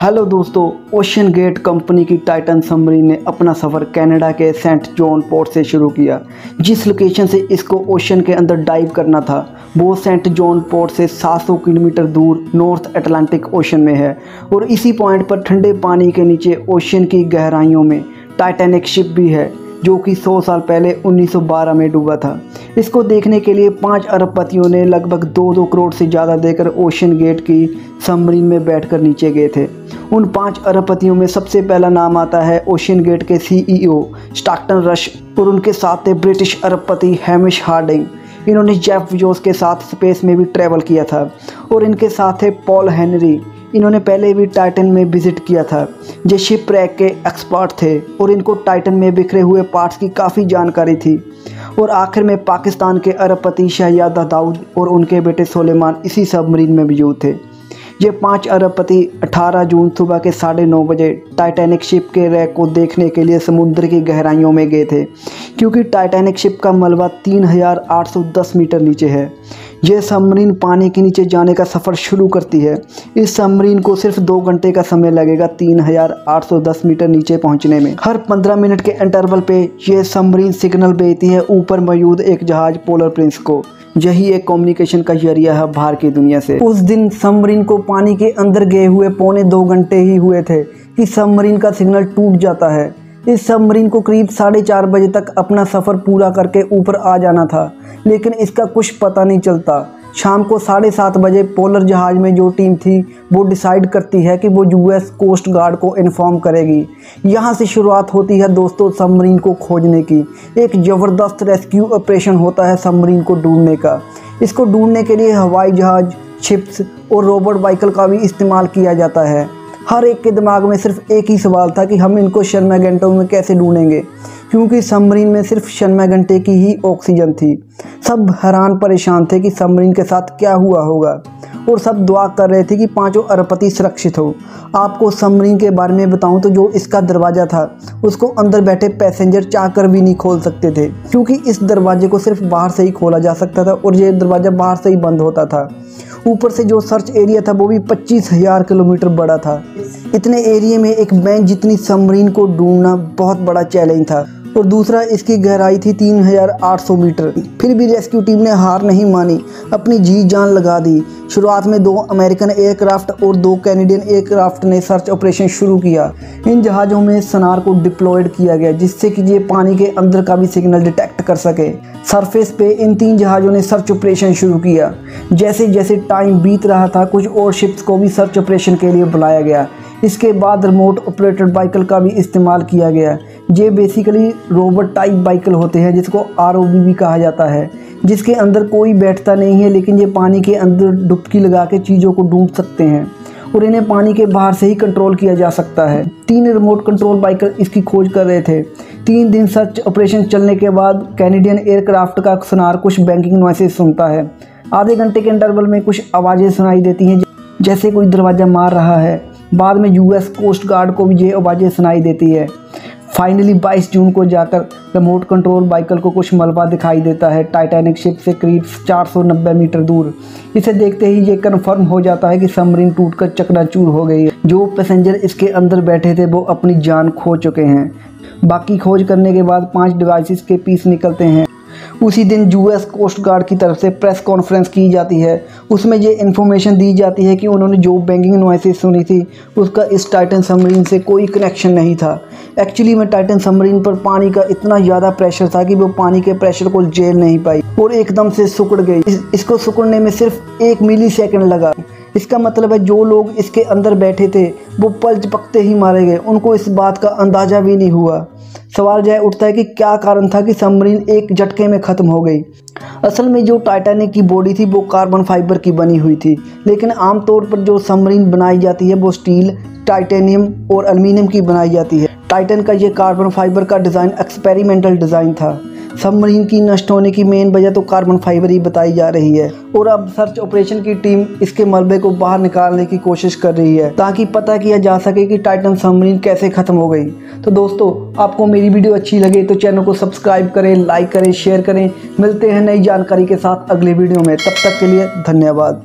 Hello दोस्तों, ocean gate company की Titan submarine ने अपना सफ़र कनाडा के सेंट जॉन पोर्ट से शुरू किया। जिस लोकेशन से इसको ओशन के अंदर डाइव करना था वो सेंट जॉन पोर्ट से 700 किलोमीटर दूर नॉर्थ अटलांटिक ओशन में है और इसी पॉइंट पर ठंडे पानी के नीचे ओशन की गहराइयों में टाइटैनिक शिप भी है जो कि 100 साल पहले 1912 में डूबा था। इसको देखने के लिए 5 अरबपतियों ने लगभग 2-2 करोड़ से ज़्यादा देकर ओशन गेट की सबमरीन में बैठकर नीचे गए थे। उन 5 अरबपतियों में सबसे पहला नाम आता है ओशन गेट के सीईओ स्टॉकटन रश और उनके साथ थे ब्रिटिश अरबपति हैमिश हार्डिंग। इन्होंने जेफ बेजोस के साथ स्पेस में भी ट्रैवल किया था और इनके साथ थे पॉल हेनरी। इन्होंने पहले भी टाइटन में विज़िट किया था। ये शिप रैक के एक्सपर्ट थे और इनको टाइटन में बिखरे हुए पार्ट्स की काफ़ी जानकारी थी। और आखिर में पाकिस्तान के अरबपति शहजादा दाऊद और उनके बेटे सुलेमान इसी सबमरीन में मौजूद थे। ये 5 अरबपति 18 जून सुबह के 9:30 बजे टाइटैनिक शिप के रैक को देखने के लिए समुद्र की गहराइयों में गए थे, क्योंकि टाइटैनिक शिप का मलबा 3810 मीटर नीचे है। यह सबमरीन पानी के नीचे जाने का सफ़र शुरू करती है। इस सबमरीन को सिर्फ 2 घंटे का समय लगेगा 3810 मीटर नीचे पहुंचने में। हर 15 मिनट के इंटरवल पे यह सबमरीन सिग्नल भेजती है ऊपर मौजूद एक जहाज पोलर प्रिंस को। यही एक कम्युनिकेशन का जरिया है बाहर की दुनिया से। उस दिन सबमरीन को पानी के अंदर गए हुए 2.25 घंटे ही हुए थे कि सबमरीन का सिग्नल टूट जाता है। इस सबमरीन को करीब 4:30 बजे तक अपना सफ़र पूरा करके ऊपर आ जाना था, लेकिन इसका कुछ पता नहीं चलता। शाम को 7:30 बजे पोलर जहाज में जो टीम थी वो डिसाइड करती है कि वो यूएस कोस्ट गार्ड को इन्फॉर्म करेगी। यहाँ से शुरुआत होती है दोस्तों सबमरीन को खोजने की। एक ज़बरदस्त रेस्क्यू ऑपरेशन होता है सबमरीन को ढूंढने का। इसको ढूंढने के लिए हवाई जहाज, शिप्स और रोबोट व्हीकल का भी इस्तेमाल किया जाता है। हर एक के दिमाग में सिर्फ एक ही सवाल था कि हम इनको 96 घंटों में कैसे ढूंढेंगे, क्योंकि सबमरीन में सिर्फ 96 घंटे की ही ऑक्सीजन थी। सब हैरान परेशान थे कि सबमरीन के साथ क्या हुआ होगा और सब दुआ कर रहे थे कि 5 अरबपति सुरक्षित हो। आपको सबमरीन के बारे में बताऊं तो जो इसका दरवाज़ा था उसको अंदर बैठे पैसेंजर चाहकर भी नहीं खोल सकते थे, क्योंकि इस दरवाजे को सिर्फ बाहर से ही खोला जा सकता था और ये दरवाज़ा बाहर से ही बंद होता था। ऊपर से जो सर्च एरिया था वो भी 25,000 किलोमीटर बड़ा था। इतने एरिया में एक बैंक जितनी सबमरीन को ढूंढना बहुत बड़ा चैलेंज था। और दूसरा, इसकी गहराई थी 3800 मीटर। फिर भी रेस्क्यू टीम ने हार नहीं मानी, अपनी जी जान लगा दी। शुरुआत में 2 अमेरिकन एयरक्राफ्ट और 2 कैनेडियन एयरक्राफ्ट ने सर्च ऑपरेशन शुरू किया। इन जहाज़ों में सोनार को डिप्लॉयड किया गया जिससे कि ये पानी के अंदर का भी सिग्नल डिटेक्ट कर सके। सरफेस पे इन 3 जहाज़ों ने सर्च ऑपरेशन शुरू किया। जैसे जैसे टाइम बीत रहा था कुछ और शिप्स को भी सर्च ऑपरेशन के लिए बुलाया गया। इसके बाद रिमोट ऑपरेटेड व्हीकल का भी इस्तेमाल किया गया। ये बेसिकली रोबोट टाइप व्हीकल होते हैं जिसको ROV भी कहा जाता है, जिसके अंदर कोई बैठता नहीं है, लेकिन ये पानी के अंदर डुबकी लगा के चीज़ों को ढूंढ सकते हैं और इन्हें पानी के बाहर से ही कंट्रोल किया जा सकता है। 3 रिमोट कंट्रोल व्हीकल इसकी खोज कर रहे थे। 3 दिन सर्च ऑपरेशन चलने के बाद कैनेडियन एयरक्राफ्ट का सोनार कुछ बैंकिंग नॉइसेस सुनता है। आधे घंटे के इंटरवल में कुछ आवाज़ें सुनाई देती हैं जैसे कोई दरवाज़ा मार रहा है। बाद में यूएस कोस्ट गार्ड को भी ये आवाज़ें सुनाई देती है। फाइनली 22 जून को जाकर रिमोट कंट्रोल व्हीकल को कुछ मलबा दिखाई देता है टाइटैनिक शिप से करीब 490 मीटर दूर। इसे देखते ही ये कन्फर्म हो जाता है कि सबमरीन टूटकर चकनाचूर हो गई है। जो पैसेंजर इसके अंदर बैठे थे वो अपनी जान खो चुके हैं। बाकी खोज करने के बाद 5 डिवाइसेस के पीस निकलते हैं। उसी दिन यूएस कोस्ट गार्ड की तरफ से प्रेस कॉन्फ्रेंस की जाती है। उसमें ये इन्फॉर्मेशन दी जाती है कि उन्होंने जो बैंकिंग नॉइसेस सुनी थी उसका इस टाइटन सबमरीन से कोई कनेक्शन नहीं था। एक्चुअली में टाइटन सबमरीन पर पानी का इतना ज़्यादा प्रेशर था कि वो पानी के प्रेशर को झेल नहीं पाई और एकदम से सिकुड़ गई। इसको सिकुड़ने में सिर्फ 1 मिली सेकेंड लगा। इसका मतलब है जो लोग इसके अंदर बैठे थे वो पल झपकते ही मारे गए। उनको इस बात का अंदाज़ा भी नहीं हुआ। सवाल यह उठता है कि क्या कारण था कि सबमरीन एक झटके में ख़त्म हो गई। असल में जो टाइटैनिक की बॉडी थी वो कार्बन फाइबर की बनी हुई थी, लेकिन आमतौर पर जो सबमरीन बनाई जाती है वो स्टील, टाइटेनियम और एल्युमिनियम की बनाई जाती है। टाइटन का ये कार्बन फाइबर का डिज़ाइन एक्सपेरिमेंटल डिज़ाइन था। सबमरीन की नष्ट होने की मेन वजह तो कार्बन फाइबर ही बताई जा रही है और अब सर्च ऑपरेशन की टीम इसके मलबे को बाहर निकालने की कोशिश कर रही है ताकि पता किया जा सके कि टाइटन सबमरीन कैसे ख़त्म हो गई। तो दोस्तों, आपको मेरी वीडियो अच्छी लगे तो चैनल को सब्सक्राइब करें, लाइक करें, शेयर करें। मिलते हैं नई जानकारी के साथ अगले वीडियो में। तब तक के लिए धन्यवाद।